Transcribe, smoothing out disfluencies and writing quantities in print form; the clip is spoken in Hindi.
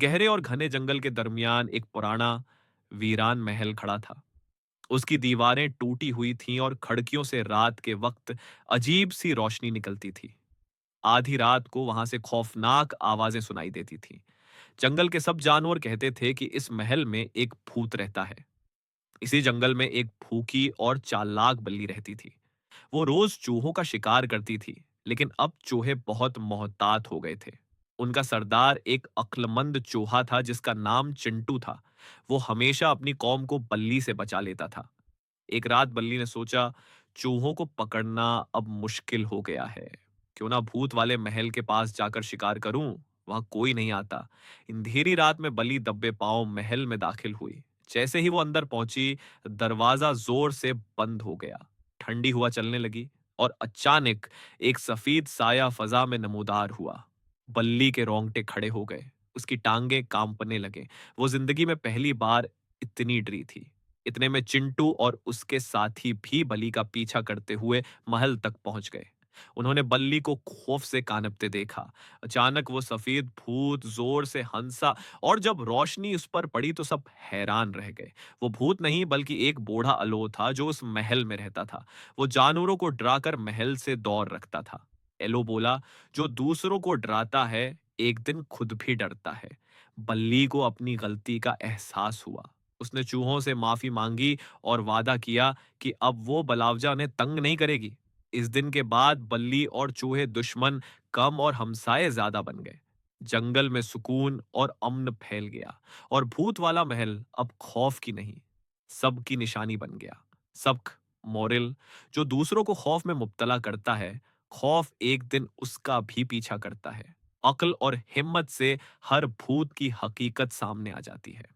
गहरे और घने जंगल के दरमियान एक पुराना वीरान महल खड़ा था। उसकी दीवारें टूटी हुई थीं और खिड़कियों से रात के वक्त अजीब सी रोशनी निकलती थी। आधी रात को वहां से खौफनाक आवाजें सुनाई देती थीं। जंगल के सब जानवर कहते थे कि इस महल में एक भूत रहता है। इसी जंगल में एक भूखी और चालाक बिल्ली रहती थी। वो रोज चूहों का शिकार करती थी, लेकिन अब चूहे बहुत मोहतात हो गए थे। उनका सरदार एक अक्लमंद चूहा था जिसका नाम चिंटू था। वो हमेशा अपनी कौम को बल्ली से बचा लेता था। एक रात बल्ली ने सोचा, चूहों को पकड़ना अब मुश्किल हो गया है। क्यों ना भूत वाले महल के पास जाकर शिकार करूं। वहां कोई नहीं आता। अंधेरी रात में बल्ली दब्बे पांव महल में दाखिल हुई। जैसे ही वो अंदर पहुंची, दरवाजा जोर से बंद हो गया। ठंडी हवा चलने लगी और अचानक एक सफेद साया फजा में नमूदार हुआ। बल्ली के रोंगटे खड़े हो गए। उसकी टांगे कांपने लगे। वो जिंदगी में पहली बार इतनी डरी थी। इतने में चिंटू और उसके साथी भी बल्ली का पीछा करते हुए महल तक पहुंच गए। उन्होंने बल्ली को खौफ से कांपते देखा। अचानक वो सफेद भूत जोर से हंसा और जब रोशनी उस पर पड़ी तो सब हैरान रह गए। वो भूत नहीं बल्कि एक बूढ़ा अलो था जो उस महल में रहता था। वो जानवरों को डराकर महल से दौर रखता था। एलो बोला, जो दूसरों को डराता है एक दिन खुद भी डरता है। बल्ली को अपनी गलती का एहसास हुआ। उसने चूहों से माफी मांगी और वादा किया कि अब वो बलावजा उन्हें तंग नहीं करेगी। इस दिन के बाद बल्ली और चूहे दुश्मन कम और हमसाए ज्यादा बन गए। जंगल में सुकून और अमन फैल गया और भूत वाला महल अब खौफ की नहीं, सबकी निशानी बन गया। सबक मोरल, जो दूसरों को खौफ में मुब्तला करता है, खौफ एक दिन उसका भी पीछा करता है। अक्ल और हिम्मत से हर भूत की हकीकत सामने आ जाती है।